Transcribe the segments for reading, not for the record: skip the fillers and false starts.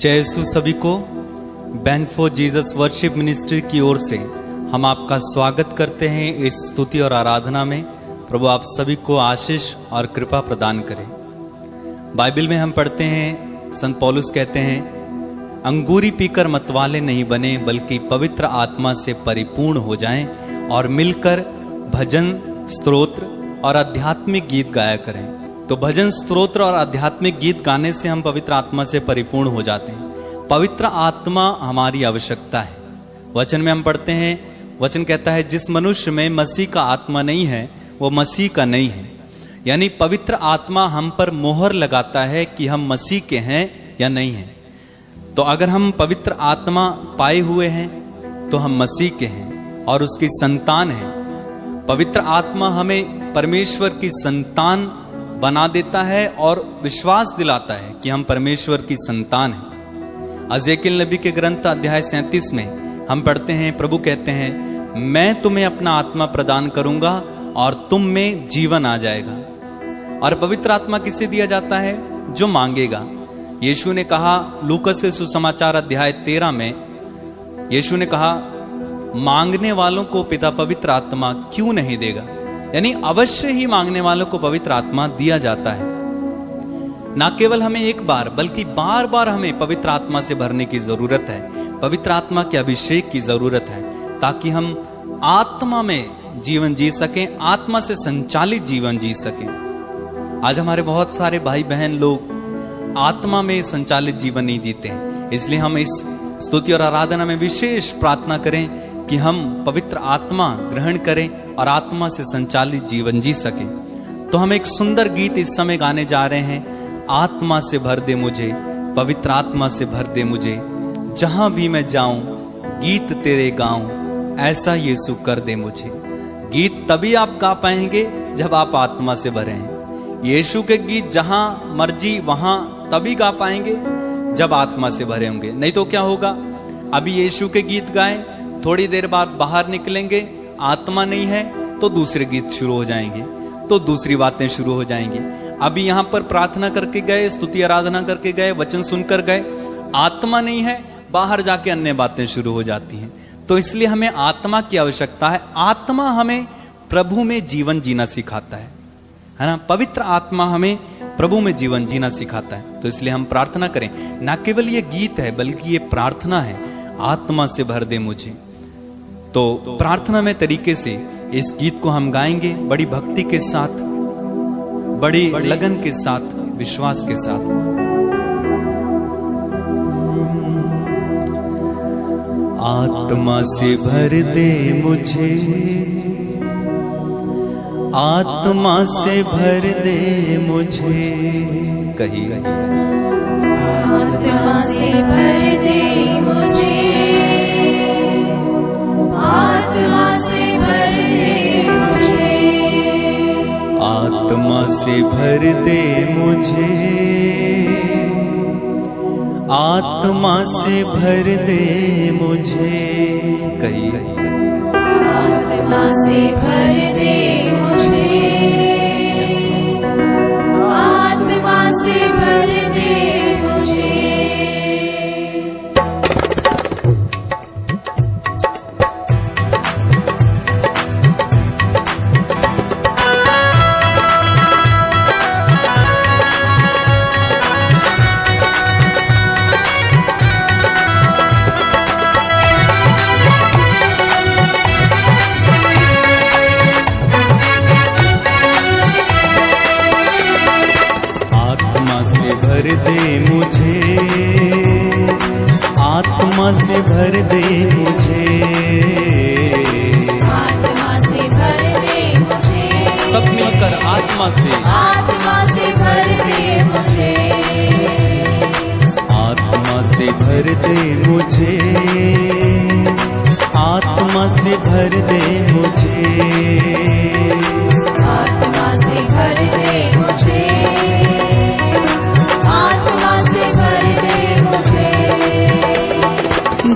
जय यीशु सभी को। Band for Jesus worship ministry की ओर से हम आपका स्वागत करते हैं इस स्तुति और आराधना में। प्रभु आप सभी को आशीष और कृपा प्रदान करें। बाइबल में हम पढ़ते हैं, संत पौलुस कहते हैं, अंगूरी पीकर मतवाले नहीं बने बल्कि पवित्र आत्मा से परिपूर्ण हो जाएं और मिलकर भजन, स्तोत्र और आध्यात्मिक गीत गाया करें। तो भजन, स्तोत्र और आध्यात्मिक गीत गाने से हम पवित्र आत्मा से परिपूर्ण हो जाते हैं। पवित्र आत्मा हमारी आवश्यकता है। वचन में हम पढ़ते हैं, वचन कहता है जिस मनुष्य में मसीह का आत्मा नहीं है वो मसीह का नहीं है। यानी पवित्र आत्मा हम पर मोहर लगाता है कि हम मसीह के हैं या नहीं हैं। तो अगर हम पवित्र आत्मा पाए हुए हैं तो हम मसीह के हैं और उसकी संतान हैं। पवित्र आत्मा हमें परमेश्वर की संतान बना देता है और विश्वास दिलाता है कि हम परमेश्वर की संतान हैं। यहेजकेल नबी के ग्रंथ अध्याय 37 में हम पढ़ते हैं, प्रभु कहते हैं, मैं तुम्हें अपना आत्मा प्रदान करूंगा और तुम में जीवन आ जाएगा। और पवित्र आत्मा किसे दिया जाता है? जो मांगेगा। यीशु ने कहा लूकस के सुसमाचार अध्याय 13 में, यीशु ने कहा मांगने वालों को पिता पवित्र आत्मा क्यों नहीं देगा। यानी अवश्य ही मांगने वालों को पवित्र आत्मा दिया जाता है। ना केवल हमें एक बार बल्कि बार बार हमें पवित्र आत्मा से भरने की जरूरत है। पवित्र आत्मा के अभिषेक की जरूरत है ताकि हम आत्मा में जीवन जी सकें, आत्मा से संचालित जीवन जी सकें। आज हमारे बहुत सारे भाई बहन लोग आत्मा में संचालित जीवन नहीं जीते हैं। इसलिए हम इस स्तुति और आराधना में विशेष प्रार्थना करें कि हम पवित्र आत्मा ग्रहण करें और आत्मा से संचालित जीवन जी सकें। तो हम एक सुंदर गीत इस समय गाने जा रहे हैं, आत्मा से भर दे मुझे, पवित्र आत्मा से भर दे मुझे, जहां भी मैं जाऊं गीत तेरे गाऊं, ऐसा यीशु कर दे मुझे। गीत तभी आप गा पाएंगे जब आप आत्मा से भरे हैं। यीशु के गीत जहां मर्जी वहां तभी गा पाएंगे जब आत्मा से भरे होंगे। नहीं तो क्या होगा, अभी यीशु के गीत गाएं, थोड़ी देर बाद बाहर निकलेंगे, आत्मा नहीं है तो दूसरे गीत शुरू हो जाएंगे, तो दूसरी बातें शुरू हो जाएंगी। अभी यहां पर प्रार्थना करके गए, स्तुति आराधना करके गए, वचन सुनकर गए, आत्मा नहीं है, बाहर जाके अन्य बातें शुरू हो जाती हैं। तो इसलिए हमें आत्मा की आवश्यकता है। आत्मा हमें प्रभु में जीवन जीना सिखाता है ना। पवित्र आत्मा हमें प्रभु में जीवन जीना सिखाता है। तो इसलिए हम प्रार्थना करें, ना केवल ये गीत है बल्कि ये प्रार्थना है, आत्मा से भर दे मुझे। तो प्रार्थना में तरीके से इस गीत को हम गाएंगे, बड़ी भक्ति के साथ, बड़ी लगन के साथ, विश्वास के साथ। आत्मा से भर दे मुझे, आत्मा से भर दे मुझे, कहिए आत्मा से भर दे मुझे, आत्मा से भर दे मुझे, आत्मा से भर दे मुझे, आत्मा से भर दे मुझे, कहिए आत्मा से भर दे मुझे, आत्मा से भर दे मुझे। आत्मा से भर दे मुझे, आत्मा से भर दे मुझे, सब मिलकर आत्मा से भर दे मुझे, आत्मा से भर दे मुझे, आत्मा से भर दे मुझे, आत्मा से भर दे मुझे, आत्मा से भर दे मुझे।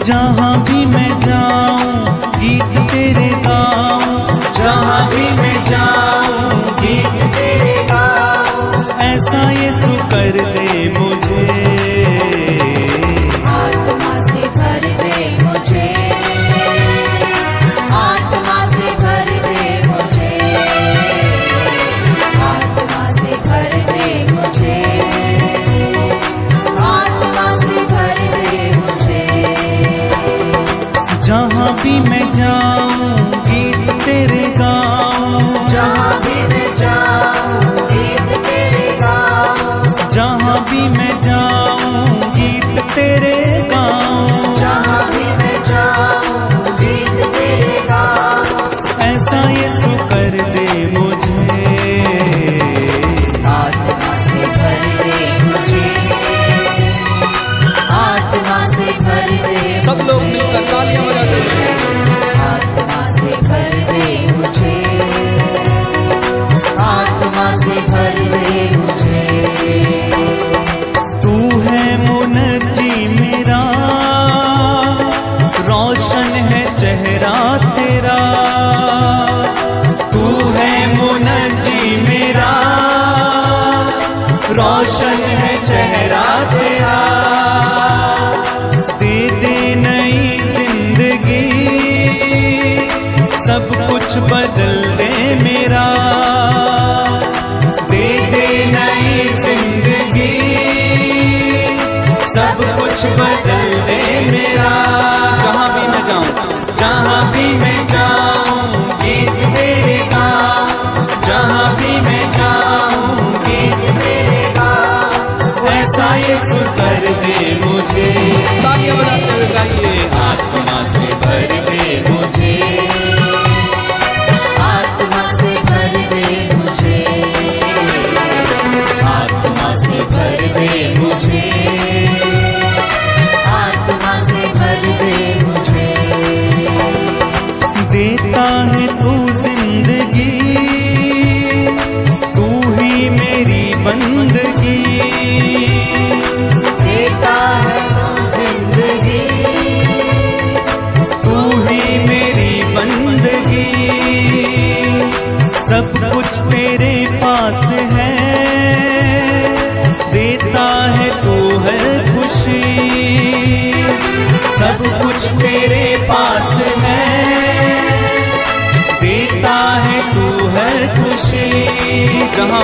जहाँ भी मैं जाऊं गीत तेरे गाऊं, जहाँ भी मैं जाऊं गीत तेरे गाऊं, ऐसा यीशु कर दे मुझे। सब कुछ बदल दे मेरा। जहाँ भी मैं जाऊँ, जहाँ भी मैं जाऊँ गीत तेरे गाऊं, जहाँ भी मैं जाऊँ गीत तेरे गाऊं। ऐसा यीशु कर दे मुझे। तालियां बजाते हुए गाइए। आत्मा से भर दे मुझे, आत्मा से भर दे मुझे, आत्मा से भर दे मुझे, आत्मा से भर दे मुझे। देता है तू जिंदगी, तू ही मेरी बंदगी। देता है तू जिंदगी, तू ही मेरी बंदगी। सब कुछ तेरे पास है, देता है तू हर खुशी। सब कुछ तेरे पास है, देता है तू हर खुशी। जहाँ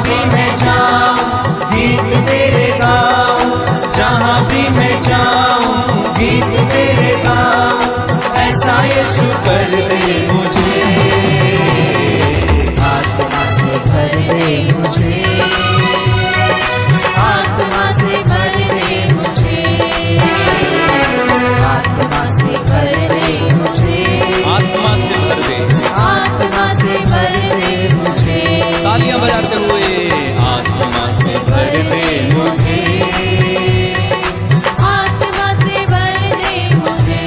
भी मैं जाऊँ गीत तेरे गाऊं, जहाँ भी मैं जाऊँ गीत तेरे गाऊं। ऐसा यीशु कर दे मुझे। आत्मा से भर दे मुझे, आत्मा से भर दे मुझे, आत्मा से भर दे मुझे, आत्मा से भर दे। आत्मा से भर दे मुझे। तालियां बजाते हुए। आत्मा से भर दे मुझे, आत्मा से भर दे मुझे।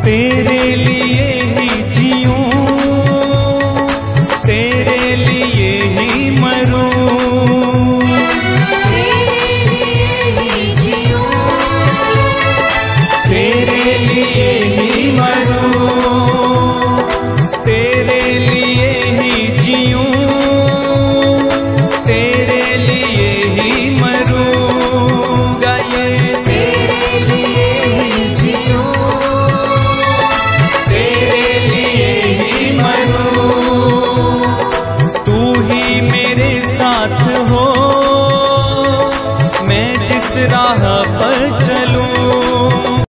तेरे लिए ही जीऊं, तेरे लिए ही मरूं। तेरे लिए ही जीऊं, तेरे लिए ही मरूं, तेरे लिए ही जीऊं, तेरे लिए ही मरूं। गाइए। तेरे लिए ही जीऊं, तेरे लिए ही मरूं, तू ही मेरे साथ हो। मैं जिस राह